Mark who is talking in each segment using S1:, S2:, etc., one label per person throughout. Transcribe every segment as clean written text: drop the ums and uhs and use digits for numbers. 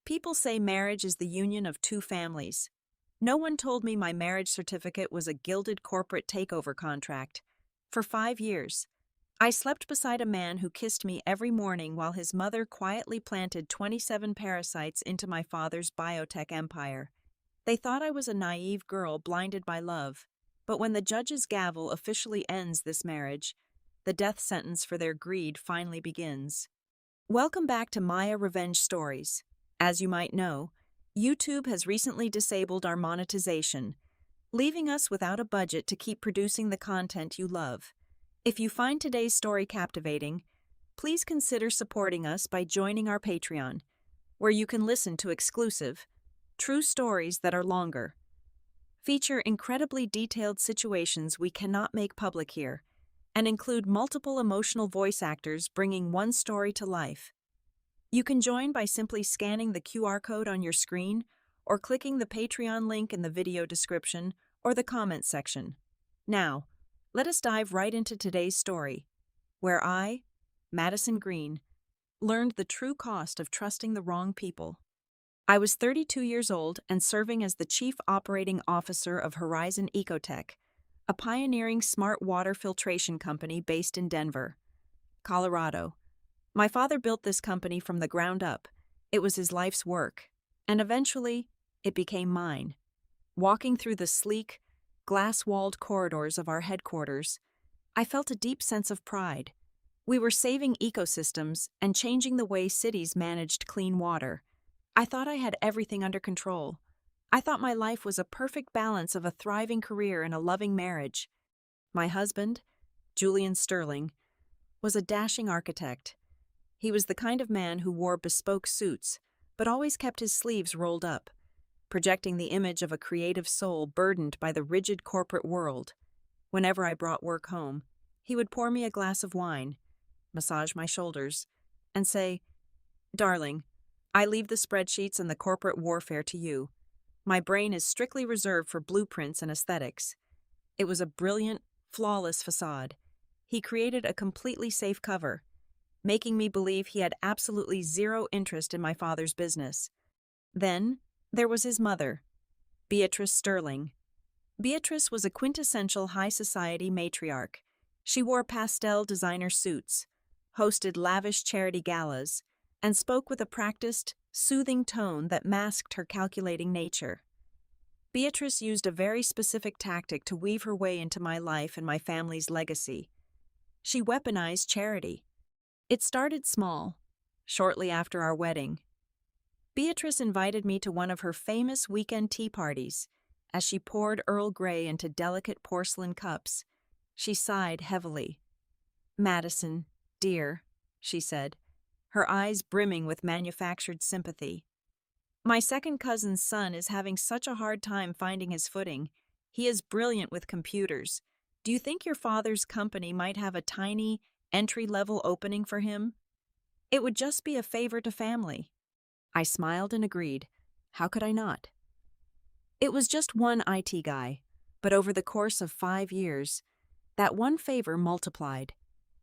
S1: People say marriage is the union of two families. No one told me my marriage certificate was a gilded corporate takeover contract. For 5 years, I slept beside a man who kissed me every morning while his mother quietly planted 27 parasites into my father's biotech empire. They thought I was a naive girl blinded by love. But when the judge's gavel officially ends this marriage, the death sentence for their greed finally begins. Welcome back to Maya Revenge Stories. As you might know, YouTube has recently disabled our monetization, leaving us without a budget to keep producing the content you love. If you find today's story captivating, please consider supporting us by joining our Patreon, where you can listen to exclusive, true stories that are longer, feature incredibly detailed situations we cannot make public here, and include multiple emotional voice actors bringing one story to life. You can join by simply scanning the QR code on your screen or clicking the Patreon link in the video description or the comments section. Now, let us dive right into today's story, where I, Madison Green, learned the true cost of trusting the wrong people. I was 32 years old and serving as the Chief Operating Officer of Horizon Ecotech, a pioneering smart water filtration company based in Denver, Colorado. My father built this company from the ground up. It was his life's work, and eventually, it became mine. Walking through the sleek, glass-walled corridors of our headquarters, I felt a deep sense of pride. We were saving ecosystems and changing the way cities managed clean water. I thought I had everything under control. I thought my life was a perfect balance of a thriving career and a loving marriage. My husband, Julian Sterling, was a dashing architect. He was the kind of man who wore bespoke suits, but always kept his sleeves rolled up, projecting the image of a creative soul burdened by the rigid corporate world. Whenever I brought work home, he would pour me a glass of wine, massage my shoulders, and say, "Darling, I leave the spreadsheets and the corporate warfare to you. My brain is strictly reserved for blueprints and aesthetics." It was a brilliant, flawless facade. He created a completely safe cover, making me believe he had absolutely zero interest in my father's business. Then, there was his mother, Beatrice Sterling. Beatrice was a quintessential high society matriarch. She wore pastel designer suits, hosted lavish charity galas, and spoke with a practiced, soothing tone that masked her calculating nature. Beatrice used a very specific tactic to weave her way into my life and my family's legacy. She weaponized charity. It started small, shortly after our wedding. Beatrice invited me to one of her famous weekend tea parties. As she poured Earl Grey into delicate porcelain cups, she sighed heavily. "Madison, dear," she said, her eyes brimming with manufactured sympathy. "My second cousin's son is having such a hard time finding his footing. He is brilliant with computers. Do you think your father's company might have a tiny, entry-level opening for him? It would just be a favor to family." I smiled and agreed. How could I not? It was just one IT guy, but over the course of 5 years, that one favor multiplied.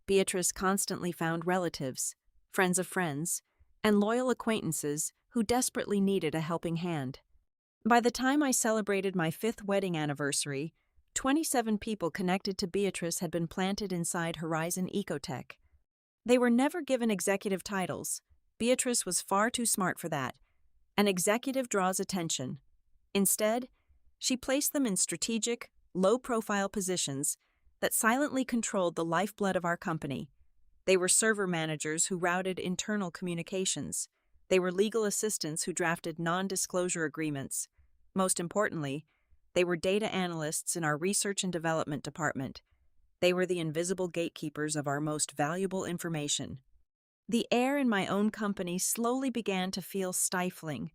S1: Beatrice constantly found relatives, friends of friends, and loyal acquaintances who desperately needed a helping hand. By the time I celebrated my 5th wedding anniversary, 27 people connected to Beatrice had been planted inside Horizon Ecotech. They were never given executive titles. Beatrice was far too smart for that. An executive draws attention. Instead, she placed them in strategic, low-profile positions that silently controlled the lifeblood of our company. They were server managers who routed internal communications. They were legal assistants who drafted non-disclosure agreements. Most importantly, they were data analysts in our research and development department. They were the invisible gatekeepers of our most valuable information. The air in my own company slowly began to feel stifling,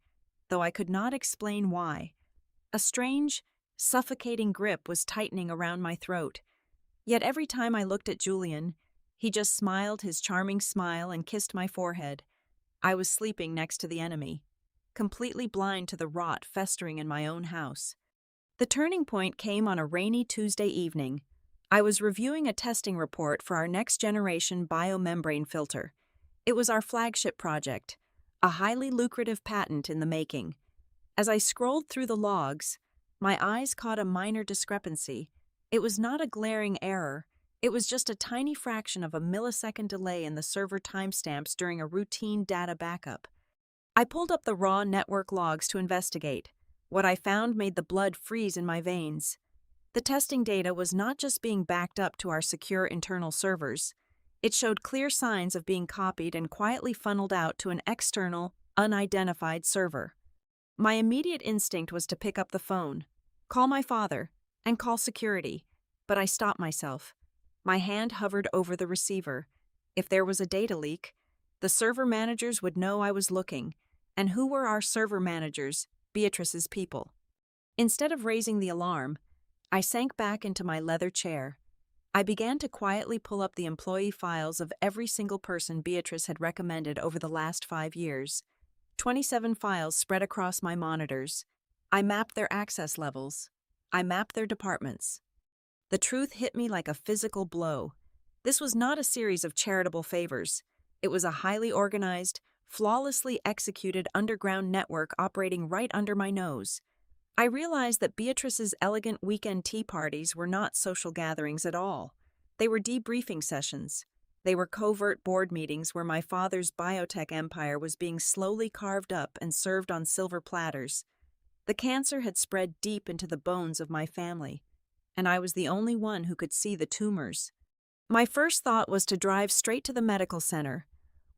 S1: though I could not explain why. A strange, suffocating grip was tightening around my throat. Yet every time I looked at Julian, he just smiled his charming smile and kissed my forehead. I was sleeping next to the enemy, completely blind to the rot festering in my own house. The turning point came on a rainy Tuesday evening. I was reviewing a testing report for our next-generation biomembrane filter. It was our flagship project, a highly lucrative patent in the making. As I scrolled through the logs, my eyes caught a minor discrepancy. It was not a glaring error, it was just a tiny fraction of a millisecond delay in the server timestamps during a routine data backup. I pulled up the raw network logs to investigate. What I found made the blood freeze in my veins. The testing data was not just being backed up to our secure internal servers. It showed clear signs of being copied and quietly funneled out to an external, unidentified server. My immediate instinct was to pick up the phone, call my father, and call security, but I stopped myself. My hand hovered over the receiver. If there was a data leak, the server managers would know I was looking. And who were our server managers, Beatrice's people? Instead of raising the alarm, I sank back into my leather chair. I began to quietly pull up the employee files of every single person Beatrice had recommended over the last 5 years. 27 files spread across my monitors. I mapped their access levels. I mapped their departments. The truth hit me like a physical blow. This was not a series of charitable favors. It was a highly organized, flawlessly executed underground network operating right under my nose. I realized that Beatrice's elegant weekend tea parties were not social gatherings at all. They were debriefing sessions. They were covert board meetings where my father's biotech empire was being slowly carved up and served on silver platters. The cancer had spread deep into the bones of my family, and I was the only one who could see the tumors. My first thought was to drive straight to the medical center,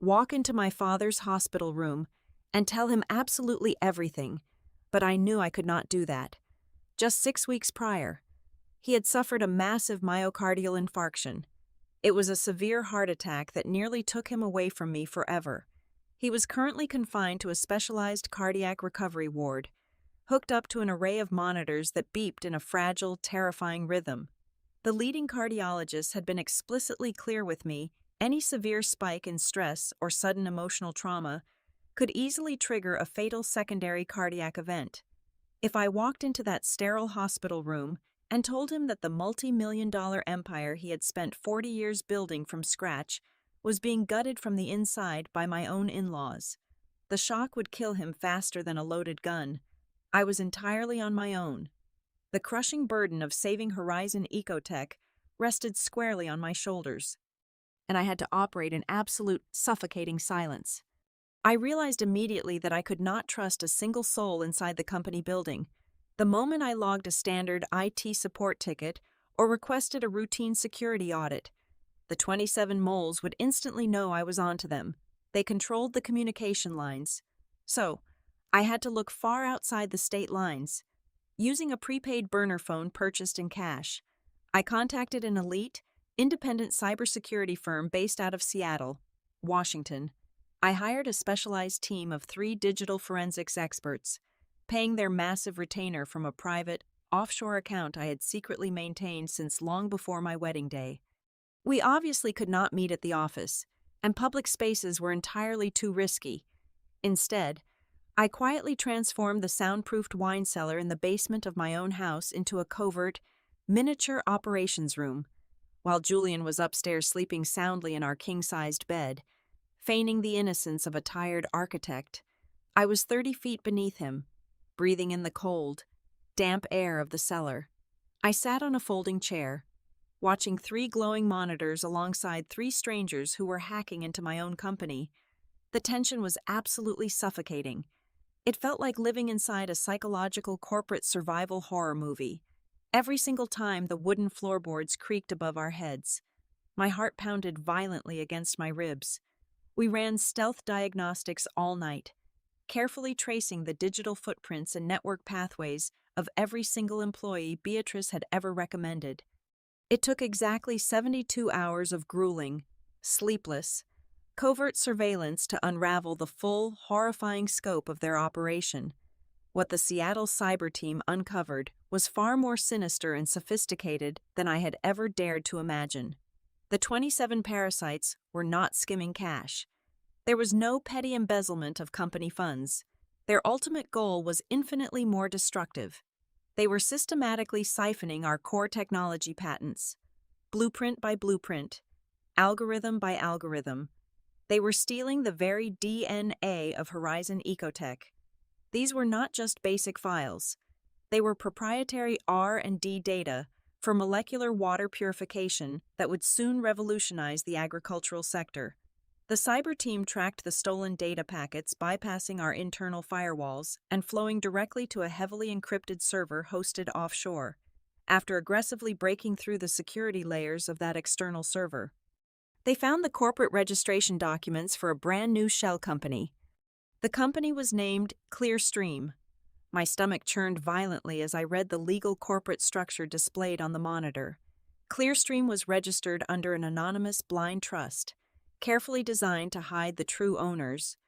S1: walk into my father's hospital room, and tell him absolutely everything, but I knew I could not do that. Just 6 weeks prior, he had suffered a massive myocardial infarction. It was a severe heart attack that nearly took him away from me forever. He was currently confined to a specialized cardiac recovery ward, hooked up to an array of monitors that beeped in a fragile, terrifying rhythm. The leading cardiologist had been explicitly clear with me: any severe spike in stress or sudden emotional trauma could easily trigger a fatal secondary cardiac event. If I walked into that sterile hospital room and told him that the multi-million-dollar empire he had spent 40 years building from scratch was being gutted from the inside by my own in-laws, the shock would kill him faster than a loaded gun. I was entirely on my own. The crushing burden of saving Horizon Ecotech rested squarely on my shoulders, and I had to operate in absolute, suffocating silence. I realized immediately that I could not trust a single soul inside the company building. The moment I logged a standard IT support ticket or requested a routine security audit, the 27 moles would instantly know I was onto them. They controlled the communication lines. So, I had to look far outside the state lines. Using a prepaid burner phone purchased in cash, I contacted an elite, independent cybersecurity firm based out of Seattle, Washington. I hired a specialized team of 3 digital forensics experts, paying their massive retainer from a private, offshore account I had secretly maintained since long before my wedding day. We obviously could not meet at the office, and public spaces were entirely too risky. Instead, I quietly transformed the soundproofed wine cellar in the basement of my own house into a covert, miniature operations room, while Julian was upstairs sleeping soundly in our king-sized bed, feigning the innocence of a tired architect. I was 30 feet beneath him, breathing in the cold, damp air of the cellar. I sat on a folding chair, watching 3 glowing monitors alongside 3 strangers who were hacking into my own company. The tension was absolutely suffocating. It felt like living inside a psychological corporate survival horror movie. Every single time the wooden floorboards creaked above our heads, my heart pounded violently against my ribs. We ran stealth diagnostics all night, carefully tracing the digital footprints and network pathways of every single employee Beatrice had ever recommended. It took exactly 72 hours of grueling, sleepless, covert surveillance to unravel the full, horrifying scope of their operation. What the Seattle cyber team uncovered was far more sinister and sophisticated than I had ever dared to imagine. The 27 parasites were not skimming cash. There was no petty embezzlement of company funds. Their ultimate goal was infinitely more destructive. They were systematically siphoning our core technology patents, blueprint by blueprint, algorithm by algorithm. They were stealing the very DNA of Horizon Ecotech. These were not just basic files. They were proprietary R&D data for molecular water purification that would soon revolutionize the agricultural sector. The cyber team tracked the stolen data packets, bypassing our internal firewalls and flowing directly to a heavily encrypted server hosted offshore, after aggressively breaking through the security layers of that external server. They found the corporate registration documents for a brand new shell company. The company was named Clearstream. My stomach churned violently as I read the legal corporate structure displayed on the monitor. Clearstream was registered under an anonymous blind trust, carefully designed to hide the true owners,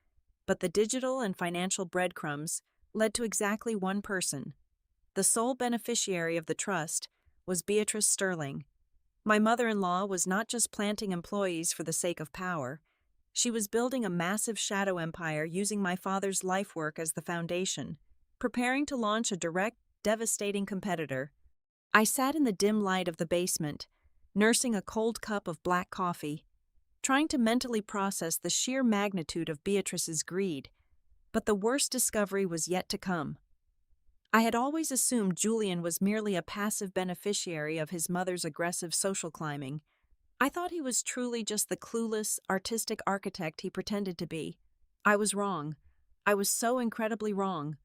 S1: but the digital and financial breadcrumbs led to exactly one person. The sole beneficiary of the trust was Beatrice Sterling. My mother-in-law was not just planting employees for the sake of power. She was building a massive shadow empire using my father's life work as the foundation, preparing to launch a direct, devastating competitor. I sat in the dim light of the basement, nursing a cold cup of black coffee, trying to mentally process the sheer magnitude of Beatrice's greed. But the worst discovery was yet to come. I had always assumed Julian was merely a passive beneficiary of his mother's aggressive social climbing. I thought he was truly just the clueless, artistic architect he pretended to be. I was wrong. I was so incredibly wrong.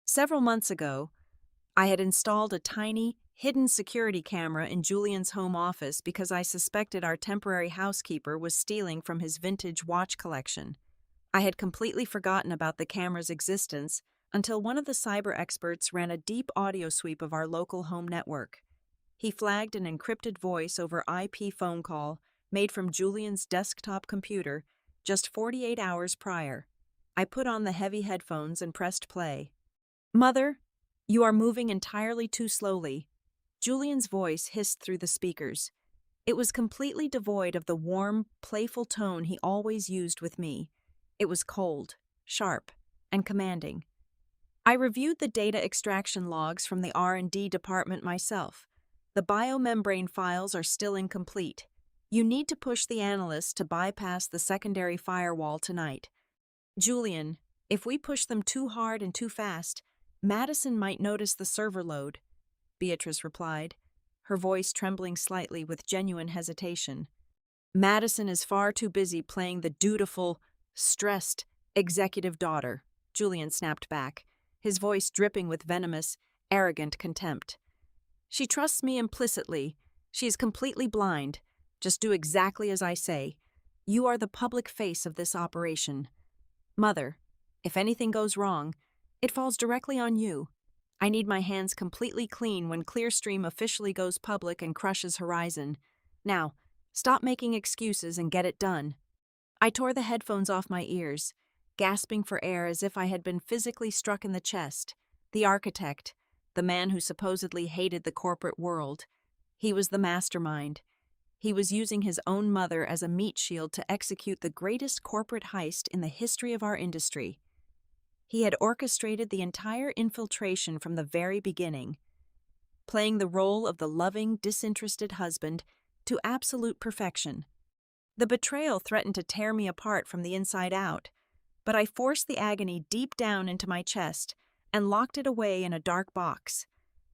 S1: Several months ago, I had installed a tiny, hidden security camera in Julian's home office because I suspected our temporary housekeeper was stealing from his vintage watch collection. I had completely forgotten about the camera's existence until one of the cyber experts ran a deep audio sweep of our local home network. He flagged an encrypted voice over IP phone call made from Julian's desktop computer just 48 hours prior. I put on the heavy headphones and pressed play. "Mother, you are moving entirely too slowly," Julian's voice hissed through the speakers. It was completely devoid of the warm, playful tone he always used with me. It was cold, sharp, and commanding. I reviewed the data extraction logs from the R&D department myself. The biomembrane files are still incomplete. You need to push the analysts to bypass the secondary firewall tonight. Julian, if we push them too hard and too fast, Madison might notice the server load, Beatrice replied, her voice trembling slightly with genuine hesitation. Madison is far too busy playing the dutiful, stressed, executive daughter, Julian snapped back, his voice dripping with venomous, arrogant contempt. She trusts me implicitly. She is completely blind. Just do exactly as I say. You are the public face of this operation. Mother, if anything goes wrong, it falls directly on you. I need my hands completely clean when Clearstream officially goes public and crushes Horizon. Now, stop making excuses and get it done. I tore the headphones off my ears, gasping for air as if I had been physically struck in the chest. The architect, the man who supposedly hated the corporate world, he was the mastermind. He was using his own mother as a meat shield to execute the greatest corporate heist in the history of our industry. He had orchestrated the entire infiltration from the very beginning, playing the role of the loving, disinterested husband to absolute perfection. The betrayal threatened to tear me apart from the inside out, but I forced the agony deep down into my chest and locked it away in a dark box.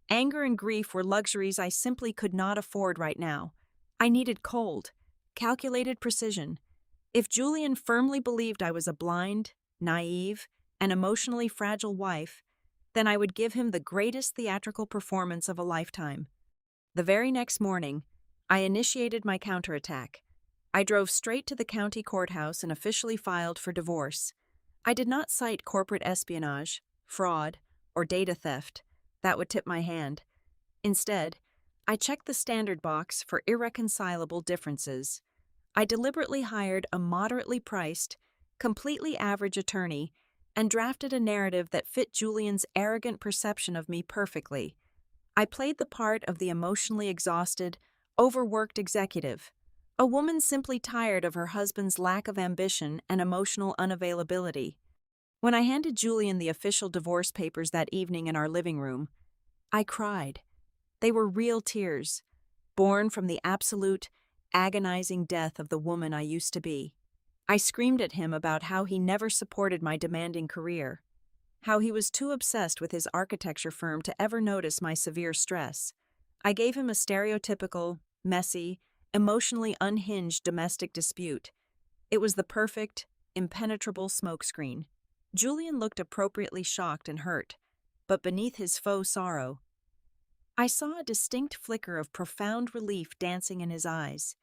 S1: Anger and grief were luxuries I simply could not afford right now. I needed cold, calculated precision. If Julian firmly believed I was a blind, naive, and emotionally fragile wife, then I would give him the greatest theatrical performance of a lifetime. The very next morning, I initiated my counterattack. I drove straight to the county courthouse and officially filed for divorce. I did not cite corporate espionage, fraud, or data theft. That would tip my hand. Instead, I checked the standard box for irreconcilable differences. I deliberately hired a moderately priced, completely average attorney and drafted a narrative that fit Julian's arrogant perception of me perfectly. I played the part of the emotionally exhausted, overworked executive, a woman simply tired of her husband's lack of ambition and emotional unavailability. When I handed Julian the official divorce papers that evening in our living room, I cried. They were real tears, born from the absolute, agonizing death of the woman I used to be. I screamed at him about how he never supported my demanding career, how he was too obsessed with his architecture firm to ever notice my severe stress. I gave him a stereotypical, messy, emotionally unhinged domestic dispute. It was the perfect, impenetrable smokescreen. Julian looked appropriately shocked and hurt, but beneath his faux sorrow, I saw a distinct flicker of profound relief dancing in his eyes.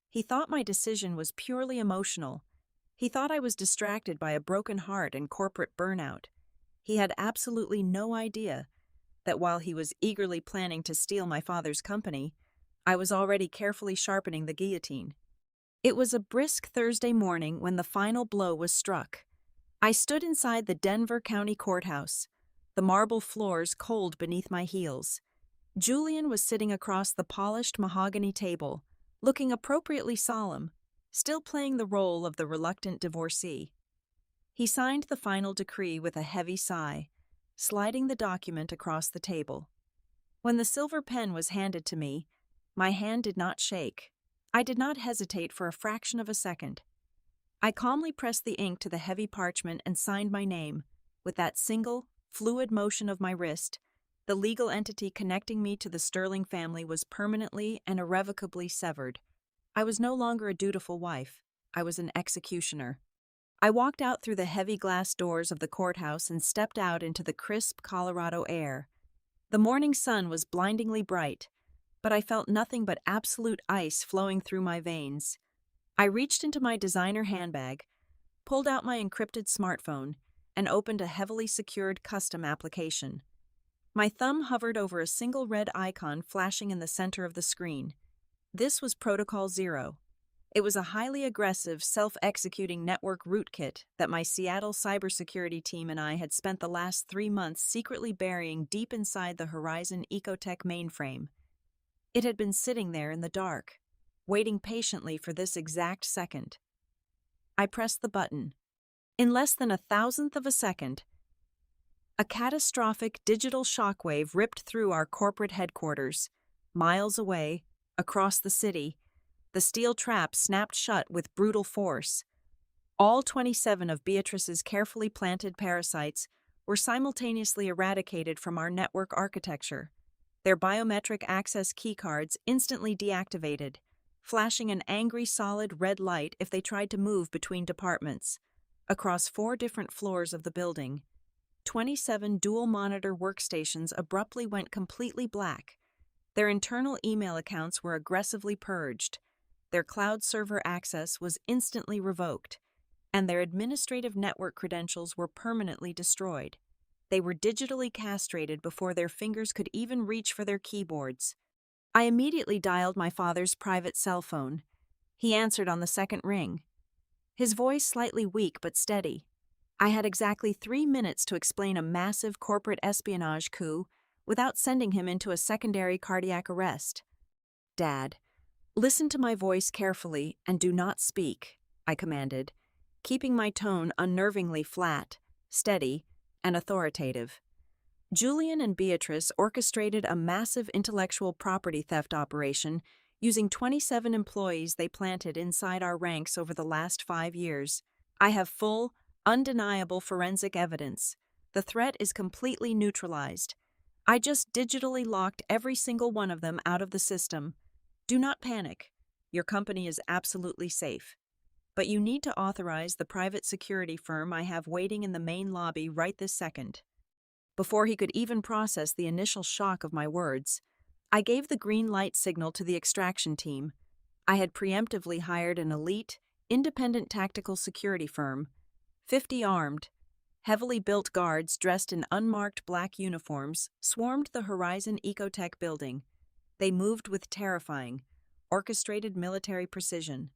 S1: He thought my decision was purely emotional. He thought I was distracted by a broken heart and corporate burnout. He had absolutely no idea that while he was eagerly planning to steal my father's company, I was already carefully sharpening the guillotine. It was a brisk Thursday morning when the final blow was struck. I stood inside the Denver County Courthouse, the marble floors cold beneath my heels. Julian was sitting across the polished mahogany table, looking appropriately solemn, still playing the role of the reluctant divorcee. He signed the final decree with a heavy sigh, sliding the document across the table. When the silver pen was handed to me, my hand did not shake. I did not hesitate for a fraction of a second. I calmly pressed the ink to the heavy parchment and signed my name. With that single, fluid motion of my wrist, the legal entity connecting me to the Sterling family was permanently and irrevocably severed. I was no longer a dutiful wife. I was an executioner. I walked out through the heavy glass doors of the courthouse and stepped out into the crisp Colorado air. The morning sun was blindingly bright, but I felt nothing but absolute ice flowing through my veins. I reached into my designer handbag, pulled out my encrypted smartphone, and opened a heavily secured custom application. My thumb hovered over a single red icon flashing in the center of the screen. This was Protocol Zero. It was a highly aggressive, self-executing network rootkit that my Seattle cybersecurity team and I had spent the last 3 months secretly burying deep inside the Horizon Ecotech mainframe. It had been sitting there in the dark, waiting patiently for this exact second. I pressed the button. In less than 1,000th of a second, a catastrophic digital shockwave ripped through our corporate headquarters. Miles away, across the city, the steel trap snapped shut with brutal force. All 27 of Beatrice's carefully planted parasites were simultaneously eradicated from our network architecture, their biometric access keycards instantly deactivated, flashing an angry solid red light if they tried to move between departments. Across 4 different floors of the building, 27 dual-monitor workstations abruptly went completely black. Their internal email accounts were aggressively purged, their cloud server access was instantly revoked, and their administrative network credentials were permanently destroyed. They were digitally castrated before their fingers could even reach for their keyboards. I immediately dialed my father's private cell phone. He answered on the second ring, his voice slightly weak but steady. I had exactly 3 minutes to explain a massive corporate espionage coup without sending him into a secondary cardiac arrest. "Dad, listen to my voice carefully and do not speak," I commanded, keeping my tone unnervingly flat, steady, and authoritative. Julian and Beatrice orchestrated a massive intellectual property theft operation using 27 employees they planted inside our ranks over the last 5 years. I have full, undeniable forensic evidence. The threat is completely neutralized. I just digitally locked every single one of them out of the system. Do not panic. Your company is absolutely safe. But you need to authorize the private security firm I have waiting in the main lobby right this second. Before he could even process the initial shock of my words, I gave the green light signal to the extraction team. I had preemptively hired an elite, independent tactical security firm, 50 armed, heavily built guards dressed in unmarked black uniforms swarmed the Horizon Ecotech building. They moved with terrifying, orchestrated military precision.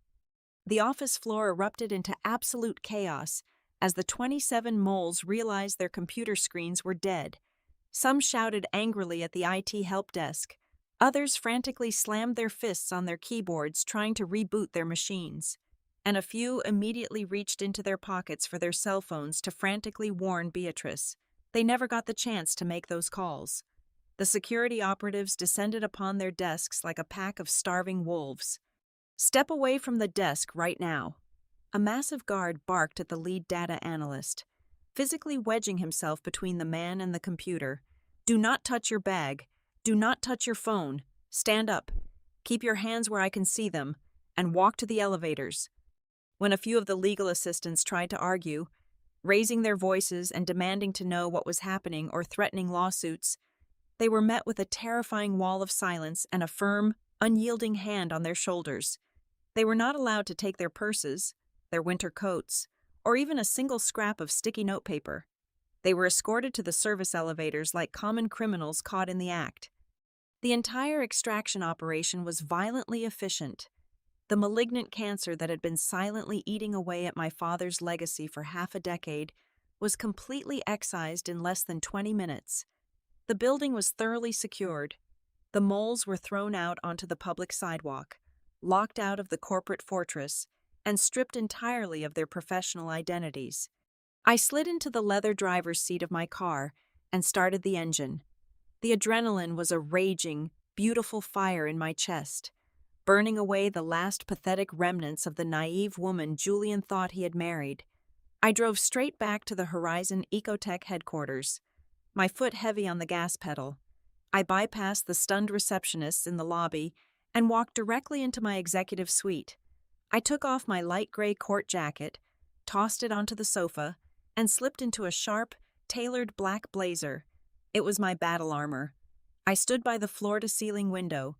S1: The office floor erupted into absolute chaos as the 27 moles realized their computer screens were dead. Some shouted angrily at the IT help desk. Others frantically slammed their fists on their keyboards trying to reboot their machines. And a few immediately reached into their pockets for their cell phones to frantically warn Beatrice. They never got the chance to make those calls. The security operatives descended upon their desks like a pack of starving wolves. "Step away from the desk right now." A massive guard barked at the lead data analyst, physically wedging himself between the man and the computer. "Do not touch your bag. Do not touch your phone. Stand up. Keep your hands where I can see them, and walk to the elevators." When a few of the legal assistants tried to argue, raising their voices and demanding to know what was happening or threatening lawsuits, they were met with a terrifying wall of silence and a firm, unyielding hand on their shoulders. They were not allowed to take their purses, their winter coats, or even a single scrap of sticky notepaper. They were escorted to the service elevators like common criminals caught in the act. The entire extraction operation was violently efficient. The malignant cancer that had been silently eating away at my father's legacy for half a decade was completely excised in less than 20 minutes. The building was thoroughly secured. The moles were thrown out onto the public sidewalk, locked out of the corporate fortress, and stripped entirely of their professional identities. I slid into the leather driver's seat of my car and started the engine. The adrenaline was a raging, beautiful fire in my chest, burning away the last pathetic remnants of the naive woman Julian thought he had married. I drove straight back to the Horizon Ecotech headquarters, my foot heavy on the gas pedal. I bypassed the stunned receptionists in the lobby and walked directly into my executive suite. I took off my light gray court jacket, tossed it onto the sofa, and slipped into a sharp, tailored black blazer. It was my battle armor. I stood by the floor-to-ceiling window,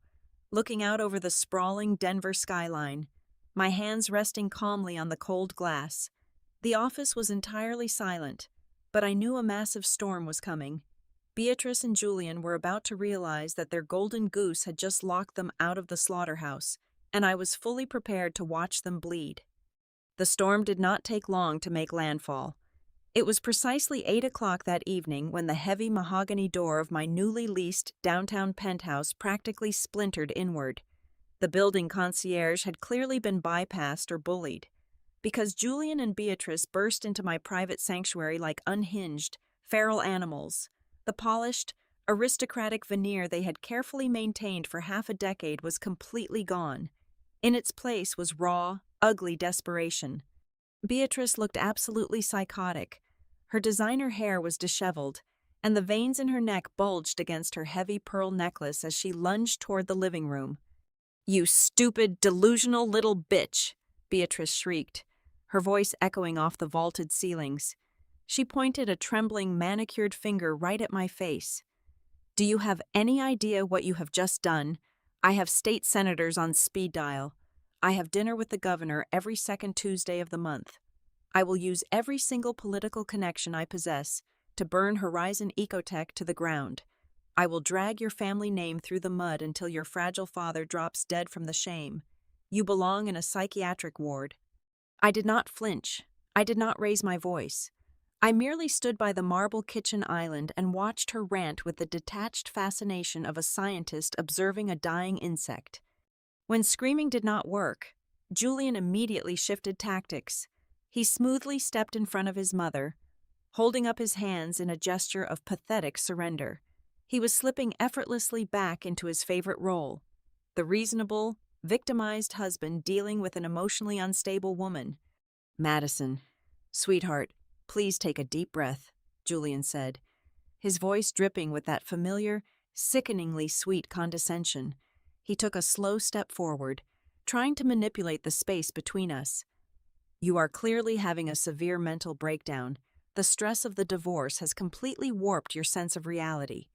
S1: looking out over the sprawling Denver skyline, my hands resting calmly on the cold glass. The office was entirely silent, but I knew a massive storm was coming. Beatrice and Julian were about to realize that their golden goose had just locked them out of the slaughterhouse, and I was fully prepared to watch them bleed. The storm did not take long to make landfall. It was precisely 8 o'clock that evening when the heavy mahogany door of my newly leased downtown penthouse practically splintered inward. The building concierge had clearly been bypassed or bullied, because Julian and Beatrice burst into my private sanctuary like unhinged, feral animals. The polished, aristocratic veneer they had carefully maintained for half a decade was completely gone. In its place was raw, ugly desperation. Beatrice looked absolutely psychotic. Her designer hair was disheveled, and the veins in her neck bulged against her heavy pearl necklace as she lunged toward the living room. "You stupid, delusional little bitch!" Beatrice shrieked, her voice echoing off the vaulted ceilings. She pointed a trembling, manicured finger right at my face. "Do you have any idea what you have just done? I have state senators on speed dial. I have dinner with the governor every second Tuesday of the month. I will use every single political connection I possess to burn Horizon Ecotech to the ground. I will drag your family name through the mud until your fragile father drops dead from the shame. You belong in a psychiatric ward." I did not flinch. I did not raise my voice. I merely stood by the marble kitchen island and watched her rant with the detached fascination of a scientist observing a dying insect. When screaming did not work, Julian immediately shifted tactics. He smoothly stepped in front of his mother, holding up his hands in a gesture of pathetic surrender. He was slipping effortlessly back into his favorite role, the reasonable, victimized husband dealing with an emotionally unstable woman. "Madison, sweetheart, please take a deep breath," Julian said, his voice dripping with that familiar, sickeningly sweet condescension. He took a slow step forward, trying to manipulate the space between us. "You are clearly having a severe mental breakdown. The stress of the divorce has completely warped your sense of reality.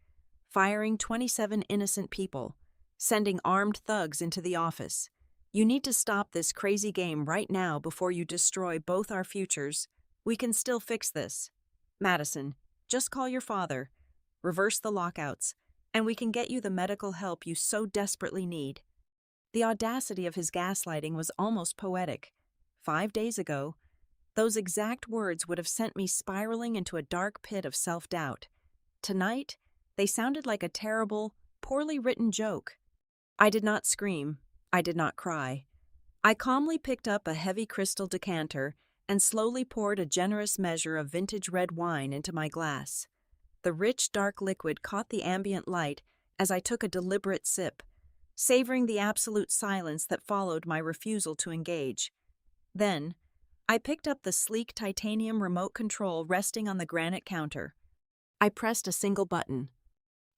S1: Firing 27 innocent people, sending armed thugs into the office. You need to stop this crazy game right now before you destroy both our futures. We can still fix this. Madison, just call your father, reverse the lockouts, and we can get you the medical help you so desperately need." The audacity of his gaslighting was almost poetic. 5 days ago, those exact words would have sent me spiraling into a dark pit of self-doubt. Tonight, they sounded like a terrible, poorly written joke. I did not scream. I did not cry. I calmly picked up a heavy crystal decanter and slowly poured a generous measure of vintage red wine into my glass. The rich, dark liquid caught the ambient light as I took a deliberate sip, savoring the absolute silence that followed my refusal to engage. Then, I picked up the sleek titanium remote control resting on the granite counter. I pressed a single button.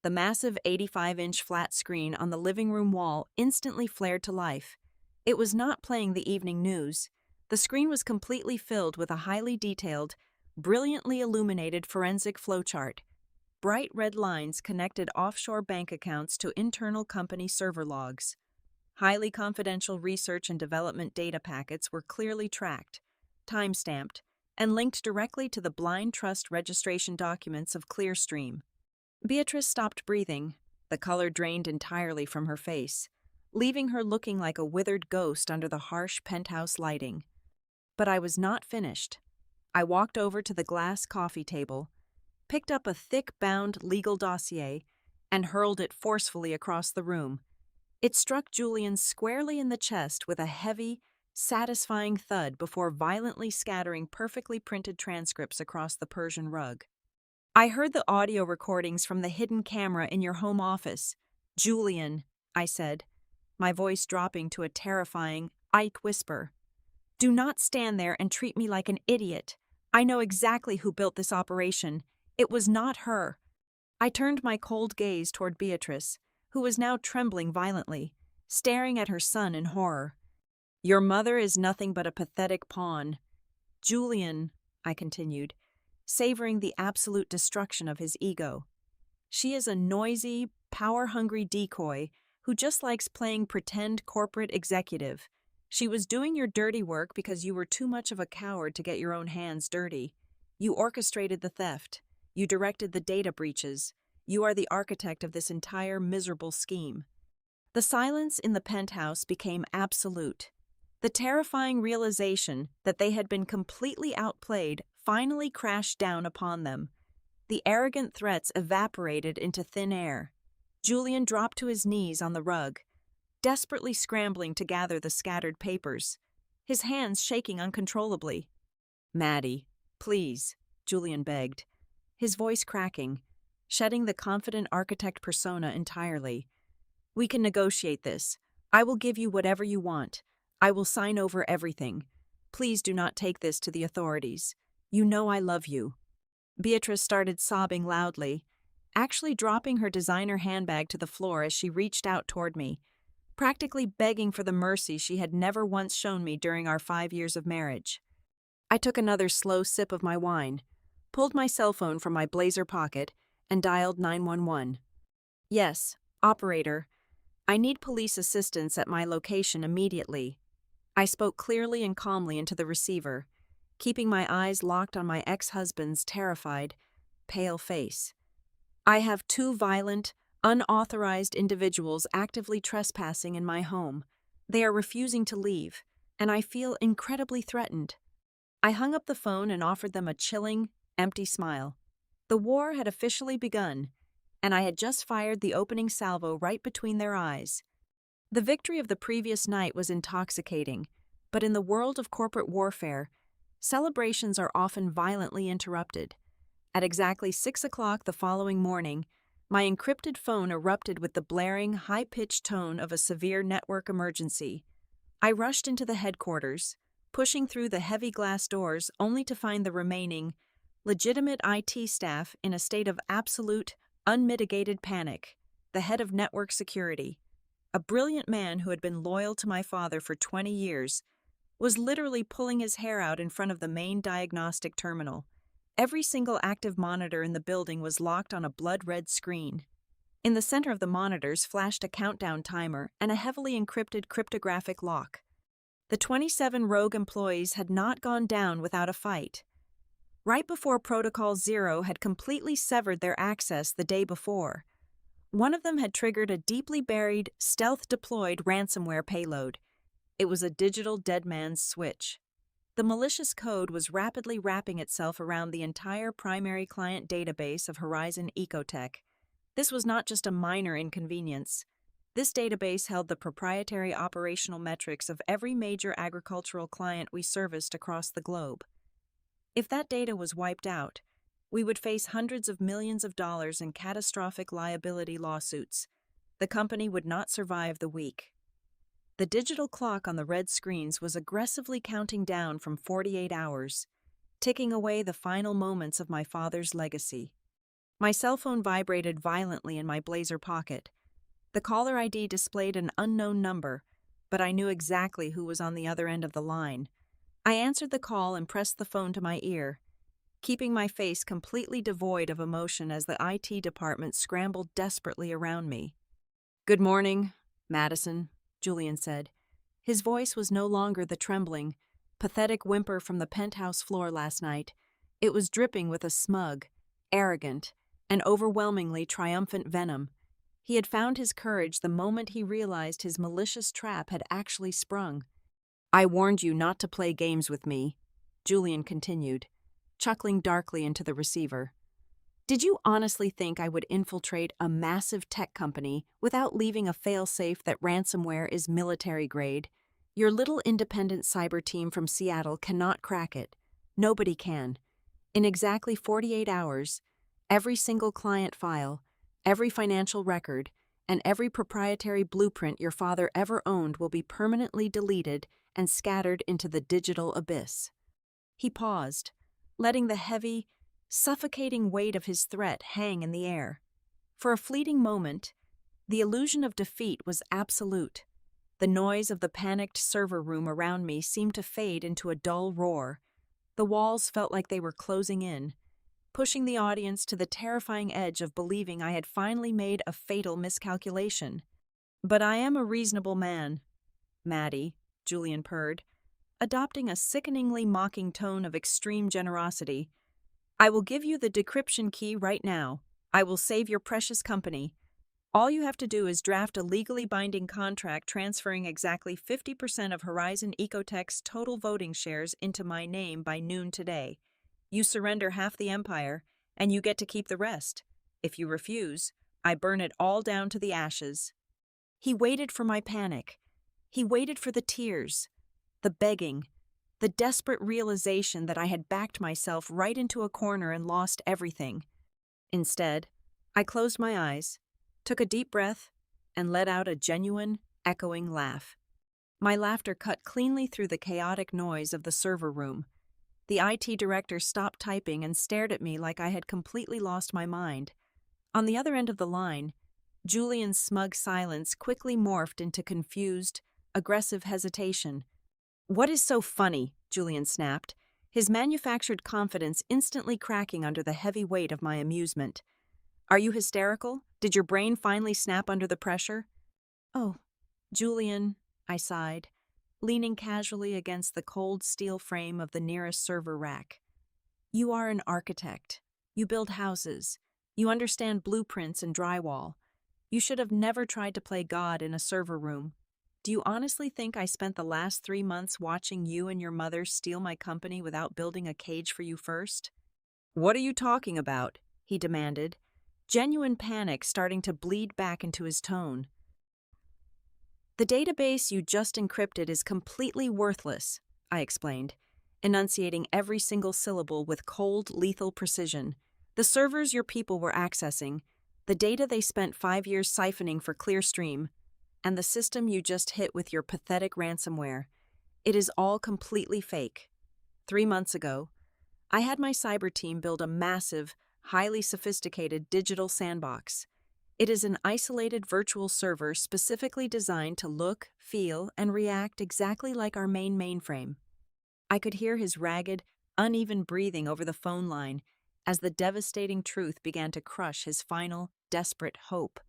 S1: The massive 85-inch flat screen on the living room wall instantly flared to life. It was not playing the evening news. The screen was completely filled with a highly detailed, brilliantly illuminated forensic flowchart. Bright red lines connected offshore bank accounts to internal company server logs. Highly confidential research and development data packets were clearly tracked, time-stamped, and linked directly to the blind trust registration documents of Clearstream. Beatrice stopped breathing. The color drained entirely from her face, leaving her looking like a withered ghost under the harsh penthouse lighting. But I was not finished. I walked over to the glass coffee table, picked up a thick-bound legal dossier, and hurled it forcefully across the room. It struck Julian squarely in the chest with a heavy, satisfying thud before violently scattering perfectly printed transcripts across the Persian rug. I heard the audio recordings from the hidden camera in your home office. Julian, I said, my voice dropping to a terrifying Ike whisper. Do not stand there and treat me like an idiot. I know exactly who built this operation. It was not her. I turned my cold gaze toward Beatrice, who was now trembling violently, staring at her son in horror. Your mother is nothing but a pathetic pawn. Julian, I continued, savoring the absolute destruction of his ego. She is a noisy, power-hungry decoy who just likes playing pretend corporate executive. She was doing your dirty work because you were too much of a coward to get your own hands dirty. You orchestrated the theft. You directed the data breaches. You are the architect of this entire miserable scheme. The silence in the penthouse became absolute. The terrifying realization that they had been completely outplayed finally crashed down upon them. The arrogant threats evaporated into thin air. Julian dropped to his knees on the rug, desperately scrambling to gather the scattered papers, his hands shaking uncontrollably. Maddie, please, Julian begged, his voice cracking, shedding the confident architect persona entirely. We can negotiate this. I will give you whatever you want. I will sign over everything. Please do not take this to the authorities. You know I love you. Beatrice started sobbing loudly, actually dropping her designer handbag to the floor as she reached out toward me, practically begging for the mercy she had never once shown me during our 5 years of marriage. I took another slow sip of my wine, pulled my cell phone from my blazer pocket, and dialed 911. Yes, operator. I need police assistance at my location immediately. I spoke clearly and calmly into the receiver, keeping my eyes locked on my ex-husband's terrified, pale face. I have 2 violent, unauthorized individuals actively trespassing in my home. They are refusing to leave, and I feel incredibly threatened. I hung up the phone and offered them a chilling, empty smile. The war had officially begun, and I had just fired the opening salvo right between their eyes. The victory of the previous night was intoxicating, but in the world of corporate warfare, celebrations are often violently interrupted. At exactly 6 o'clock the following morning, my encrypted phone erupted with the blaring, high-pitched tone of a severe network emergency. I rushed into the headquarters, pushing through the heavy glass doors only to find the remaining, legitimate IT staff in a state of absolute, unmitigated panic. The head of network security, a brilliant man who had been loyal to my father for 20 years, was literally pulling his hair out in front of the main diagnostic terminal. Every single active monitor in the building was locked on a blood-red screen. In the center of the monitors flashed a countdown timer and a heavily encrypted cryptographic lock. The 27 rogue employees had not gone down without a fight. Right before Protocol Zero had completely severed their access the day before, one of them had triggered a deeply buried, stealth-deployed ransomware payload. It was a digital dead man's switch. The malicious code was rapidly wrapping itself around the entire primary client database of Horizon Ecotech. This was not just a minor inconvenience. This database held the proprietary operational metrics of every major agricultural client we serviced across the globe. If that data was wiped out, we would face hundreds of millions of dollars in catastrophic liability lawsuits. The company would not survive the week. The digital clock on the red screens was aggressively counting down from 48 hours, ticking away the final moments of my father's legacy. My cell phone vibrated violently in my blazer pocket. The caller ID displayed an unknown number, but I knew exactly who was on the other end of the line. I answered the call and pressed the phone to my ear, keeping my face completely devoid of emotion as the IT department scrambled desperately around me. "Good morning, Madison," Julian said. His voice was no longer the trembling, pathetic whimper from the penthouse floor last night. It was dripping with a smug, arrogant, and overwhelmingly triumphant venom. He had found his courage the moment he realized his malicious trap had actually sprung. "I warned you not to play games with me," Julian continued, chuckling darkly into the receiver. "Did you honestly think I would infiltrate a massive tech company without leaving a fail-safe that ransomware is military grade? Your little independent cyber team from Seattle cannot crack it. Nobody can. In exactly 48 hours, every single client file, every financial record, and every proprietary blueprint your father ever owned will be permanently deleted and scattered into the digital abyss." He paused, letting the heavy, suffocating weight of his threat hang in the air. For a fleeting moment, the illusion of defeat was absolute. The noise of the panicked server room around me seemed to fade into a dull roar. The walls felt like they were closing in, pushing the audience to the terrifying edge of believing I had finally made a fatal miscalculation. "But I am a reasonable man, Maddie," Julian purred, adopting a sickeningly mocking tone of extreme generosity. "I will give you the decryption key right now. I will save your precious company. All you have to do is draft a legally binding contract transferring exactly 50% of Horizon Ecotech's total voting shares into my name by noon today. You surrender half the empire, and you get to keep the rest. If you refuse, I burn it all down to the ashes." He waited for my panic. He waited for the tears, the begging, the desperate realization that I had backed myself right into a corner and lost everything. Instead, I closed my eyes, took a deep breath, and let out a genuine, echoing laugh. My laughter cut cleanly through the chaotic noise of the server room. The IT director stopped typing and stared at me like I had completely lost my mind. On the other end of the line, Julian's smug silence quickly morphed into confused, aggressive hesitation. "What is so funny?" Julian snapped, his manufactured confidence instantly cracking under the heavy weight of my amusement. "Are you hysterical? Did your brain finally snap under the pressure?" "Oh, Julian," I sighed, leaning casually against the cold steel frame of the nearest server rack. "You are an architect. You build houses. You understand blueprints and drywall. You should have never tried to play God in a server room. Do you honestly think I spent the last 3 months watching you and your mother steal my company without building a cage for you first?" "What are you talking about?" he demanded, genuine panic starting to bleed back into his tone. "The database you just encrypted is completely worthless," I explained, enunciating every single syllable with cold, lethal precision. "The servers your people were accessing, the data they spent 5 years siphoning for Clearstream, and the system you just hit with your pathetic ransomware. It is all completely fake. 3 months ago, I had my cyber team build a massive, highly sophisticated digital sandbox. It is an isolated virtual server specifically designed to look, feel, and react exactly like our main mainframe." I could hear his ragged, uneven breathing over the phone line as the devastating truth began to crush his final, desperate hope.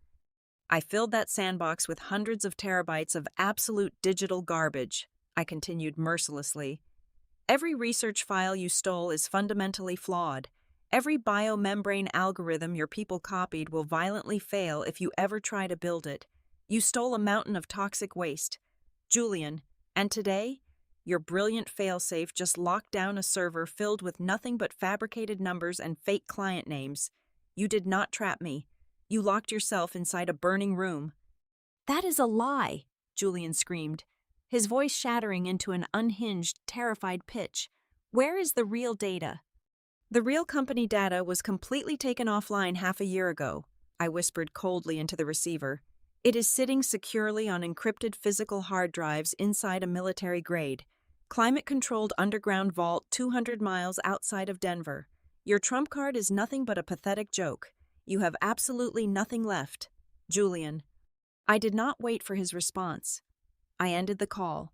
S1: "I filled that sandbox with hundreds of terabytes of absolute digital garbage," I continued mercilessly. "Every research file you stole is fundamentally flawed. Every biomembrane algorithm your people copied will violently fail if you ever try to build it. You stole a mountain of toxic waste, Julian, and today, your brilliant failsafe just locked down a server filled with nothing but fabricated numbers and fake client names. You did not trap me. You locked yourself inside a burning room." "That is a lie," Julian screamed, his voice shattering into an unhinged, terrified pitch. "Where is the real data?" "The real company data was completely taken offline half a year ago," I whispered coldly into the receiver. It is sitting securely on encrypted physical hard drives inside a military grade, climate-controlled underground vault 200 miles outside of Denver. Your trump card is nothing but a pathetic joke. You have absolutely nothing left. Julian. I did not wait for his response. I ended the call,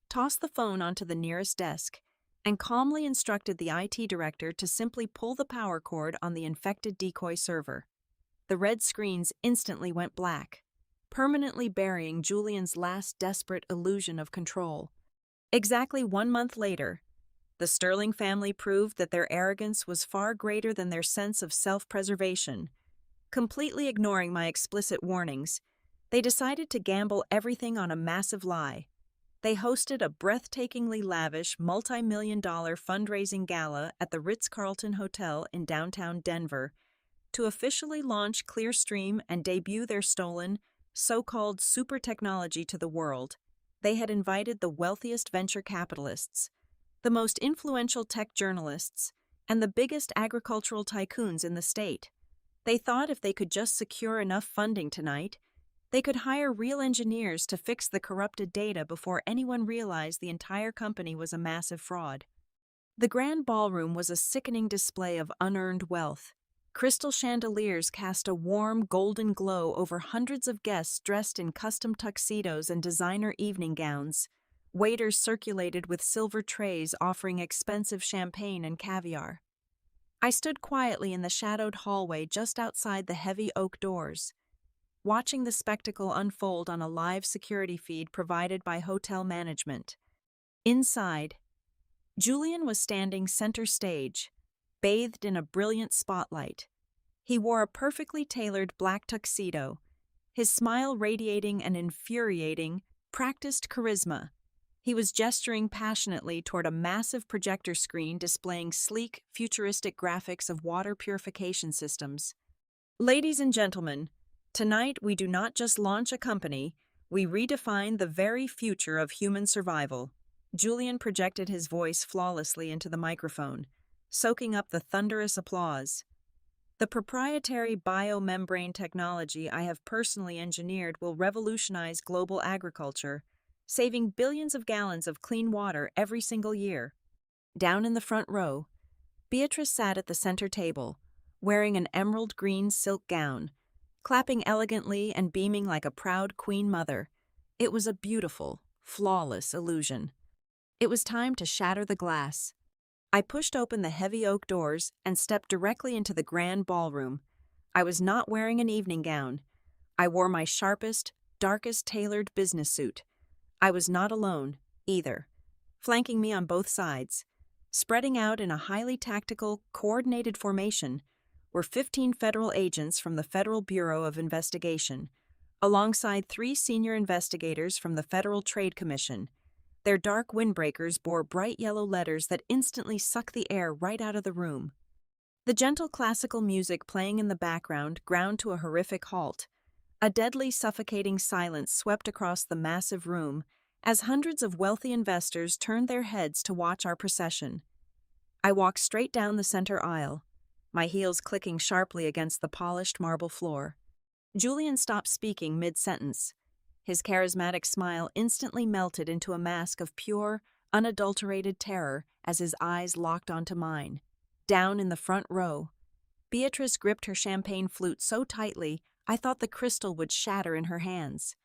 S1: tossed the phone onto the nearest desk, and calmly instructed the IT director to simply pull the power cord on the infected decoy server. The red screens instantly went black, permanently burying Julian's last desperate illusion of control. Exactly 1 month later, the Sterling family proved that their arrogance was far greater than their sense of self-preservation. Completely ignoring my explicit warnings, they decided to gamble everything on a massive lie. They hosted a breathtakingly lavish, multi-million-dollar fundraising gala at the Ritz-Carlton Hotel in downtown Denver to officially launch Clearstream and debut their stolen, so-called super technology to the world. They had invited the wealthiest venture capitalists, the most influential tech journalists, and the biggest agricultural tycoons in the state. They thought if they could just secure enough funding tonight, they could hire real engineers to fix the corrupted data before anyone realized the entire company was a massive fraud. The grand ballroom was a sickening display of unearned wealth. Crystal chandeliers cast a warm, golden glow over hundreds of guests dressed in custom tuxedos and designer evening gowns. Waiters circulated with silver trays offering expensive champagne and caviar. I stood quietly in the shadowed hallway just outside the heavy oak doors, watching the spectacle unfold on a live security feed provided by hotel management. Inside, Julian was standing center stage, bathed in a brilliant spotlight. He wore a perfectly tailored black tuxedo, his smile radiating an infuriating, practiced charisma. He was gesturing passionately toward a massive projector screen displaying sleek, futuristic graphics of water purification systems. Ladies and gentlemen, tonight we do not just launch a company, we redefine the very future of human survival. Julian projected his voice flawlessly into the microphone, soaking up the thunderous applause. The proprietary biomembrane technology I have personally engineered will revolutionize global agriculture, saving billions of gallons of clean water every single year. Down in the front row, Beatrice sat at the center table, wearing an emerald green silk gown, clapping elegantly and beaming like a proud queen mother. It was a beautiful, flawless illusion. It was time to shatter the glass. I pushed open the heavy oak doors and stepped directly into the grand ballroom. I was not wearing an evening gown. I wore my sharpest, darkest tailored business suit. I was not alone, either. Flanking me on both sides, spreading out in a highly tactical, coordinated formation, were 15 federal agents from the Federal Bureau of Investigation, alongside 3 senior investigators from the Federal Trade Commission. Their dark windbreakers bore bright yellow letters that instantly sucked the air right out of the room. The gentle classical music playing in the background ground to a horrific halt. A deadly, suffocating silence swept across the massive room as hundreds of wealthy investors turned their heads to watch our procession. I walked straight down the center aisle, my heels clicking sharply against the polished marble floor. Julian stopped speaking mid-sentence. His charismatic smile instantly melted into a mask of pure, unadulterated terror as his eyes locked onto mine. Down in the front row, Beatrice gripped her champagne flute so tightly I thought the crystal would shatter in her hands.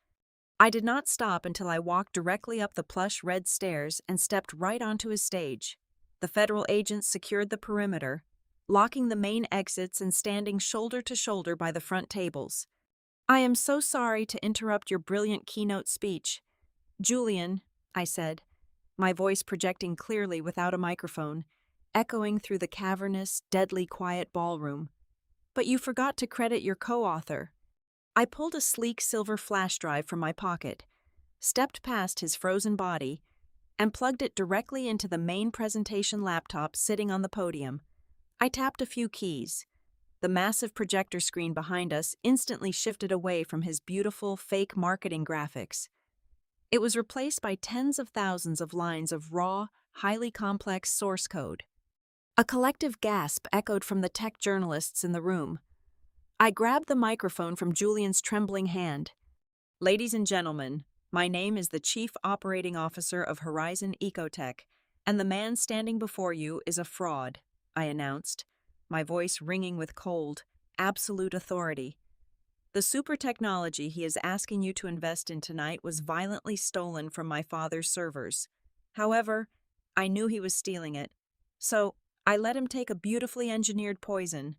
S1: I did not stop until I walked directly up the plush red stairs and stepped right onto his stage. The federal agents secured the perimeter, locking the main exits and standing shoulder to shoulder by the front tables. I am so sorry to interrupt your brilliant keynote speech. Julian, I said, my voice projecting clearly without a microphone, echoing through the cavernous, deadly quiet ballroom. But you forgot to credit your co-author. I pulled a sleek silver flash drive from my pocket, stepped past his frozen body, and plugged it directly into the main presentation laptop sitting on the podium. I tapped a few keys. The massive projector screen behind us instantly shifted away from his beautiful, fake marketing graphics. It was replaced by tens of thousands of lines of raw, highly complex source code. A collective gasp echoed from the tech journalists in the room. I grabbed the microphone from Julian's trembling hand. Ladies and gentlemen, my name is the Chief Operating Officer of Horizon Ecotech, and the man standing before you is a fraud, I announced, my voice ringing with cold, absolute authority. The super technology he is asking you to invest in tonight was violently stolen from my father's servers. However, I knew he was stealing it, so I let him take a beautifully engineered poison.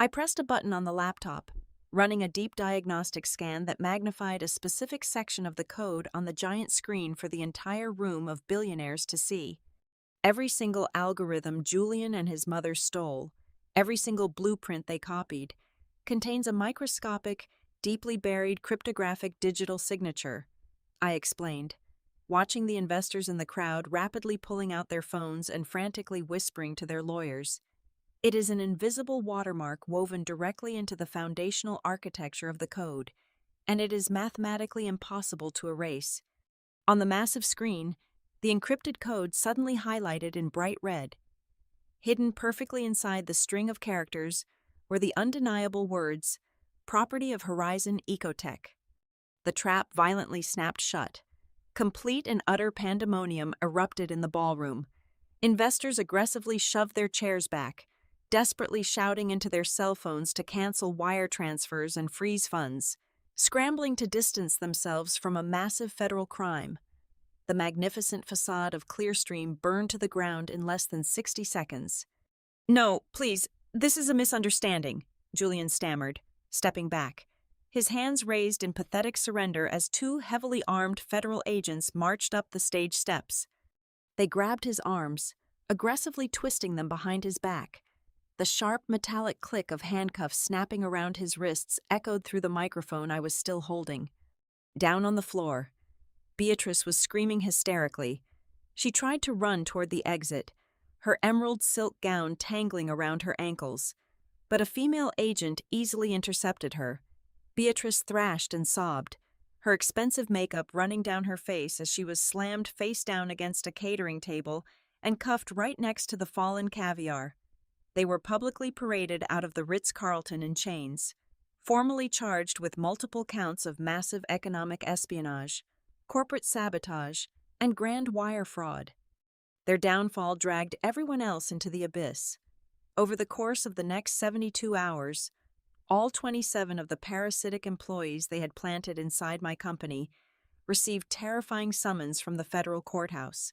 S1: I pressed a button on the laptop, running a deep diagnostic scan that magnified a specific section of the code on the giant screen for the entire room of billionaires to see. Every single algorithm Julian and his mother stole, every single blueprint they copied, contains a microscopic, deeply buried cryptographic digital signature, I explained, watching the investors in the crowd rapidly pulling out their phones and frantically whispering to their lawyers. It is an invisible watermark woven directly into the foundational architecture of the code, and it is mathematically impossible to erase. On the massive screen, the encrypted code suddenly highlighted in bright red. Hidden perfectly inside the string of characters were the undeniable words, "Property of Horizon Ecotech." The trap violently snapped shut. Complete and utter pandemonium erupted in the ballroom. Investors aggressively shoved their chairs back, desperately shouting into their cell phones to cancel wire transfers and freeze funds, scrambling to distance themselves from a massive federal crime. The magnificent facade of Clearstream burned to the ground in less than 60 seconds. "No, please, this is a misunderstanding," Julian stammered, stepping back, his hands raised in pathetic surrender as two heavily armed federal agents marched up the stage steps. They grabbed his arms, aggressively twisting them behind his back. The sharp metallic click of handcuffs snapping around his wrists echoed through the microphone I was still holding. Down on the floor, Beatrice was screaming hysterically. She tried to run toward the exit, her emerald silk gown tangling around her ankles. But a female agent easily intercepted her. Beatrice thrashed and sobbed, her expensive makeup running down her face as she was slammed face down against a catering table and cuffed right next to the fallen caviar. They were publicly paraded out of the Ritz-Carlton in chains, formally charged with multiple counts of massive economic espionage, corporate sabotage, and grand wire fraud. Their downfall dragged everyone else into the abyss. Over the course of the next 72 hours, all 27 of the parasitic employees they had planted inside my company received terrifying summons from the federal courthouse.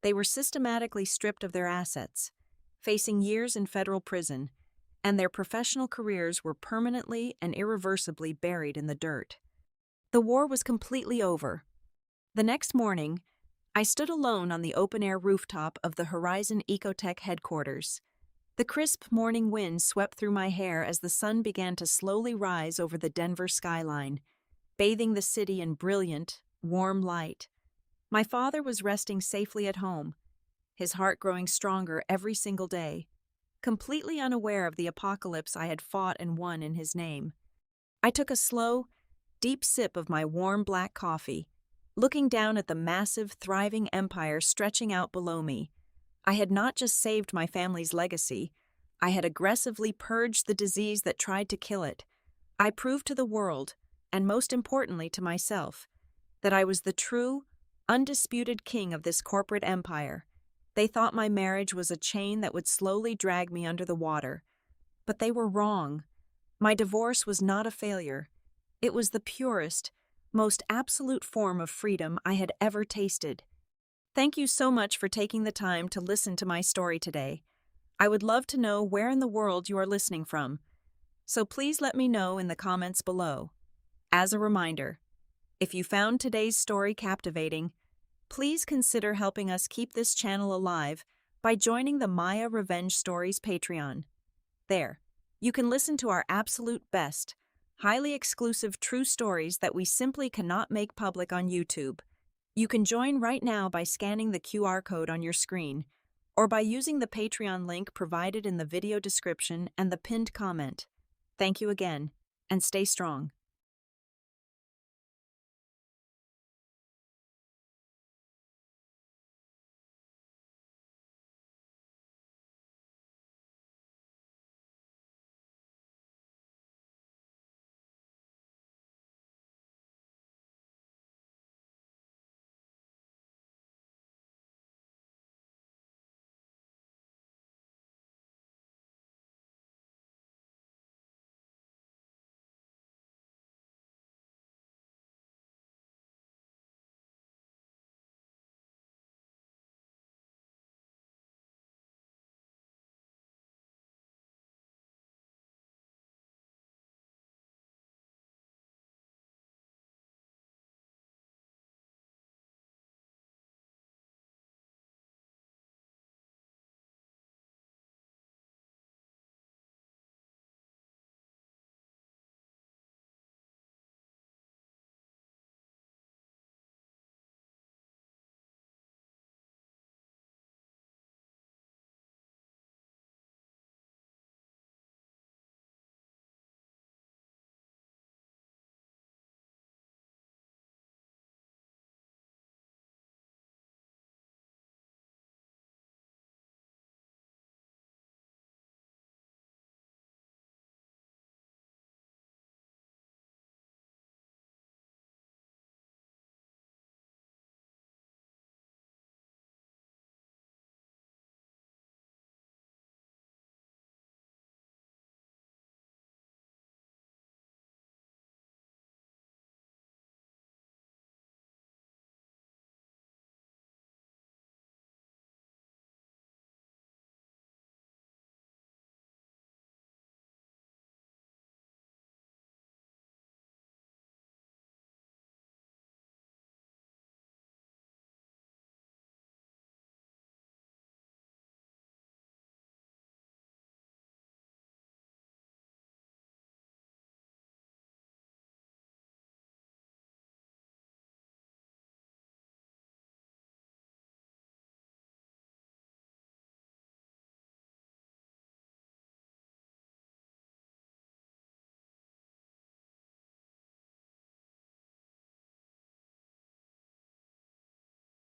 S1: They were systematically stripped of their assets, facing years in federal prison, and their professional careers were permanently and irreversibly buried in the dirt. The war was completely over. The next morning, I stood alone on the open-air rooftop of the Horizon Ecotech headquarters. The crisp morning wind swept through my hair as the sun began to slowly rise over the Denver skyline, bathing the city in brilliant, warm light. My father was resting safely at home, his heart growing stronger every single day, completely unaware of the apocalypse I had fought and won in his name. I took a slow, deep sip of my warm black coffee, looking down at the massive, thriving empire stretching out below me. I had not just saved my family's legacy, I had aggressively purged the disease that tried to kill it. I proved to the world, and most importantly to myself, that I was the true, undisputed king of this corporate empire. They thought my marriage was a chain that would slowly drag me under the water. But they were wrong. My divorce was not a failure. It was the purest, most absolute form of freedom I had ever tasted. Thank you so much for taking the time to listen to my story today. I would love to know where in the world you are listening from, so please let me know in the comments below. As a reminder, if you found today's story captivating, please consider helping us keep this channel alive by joining the Maya Revenge Stories Patreon. There, you can listen to our absolute best, highly exclusive true stories that we simply cannot make public on YouTube. You can join right now by scanning the QR code on your screen, or by using the Patreon link provided in the video description and the pinned comment. Thank you again, and stay strong.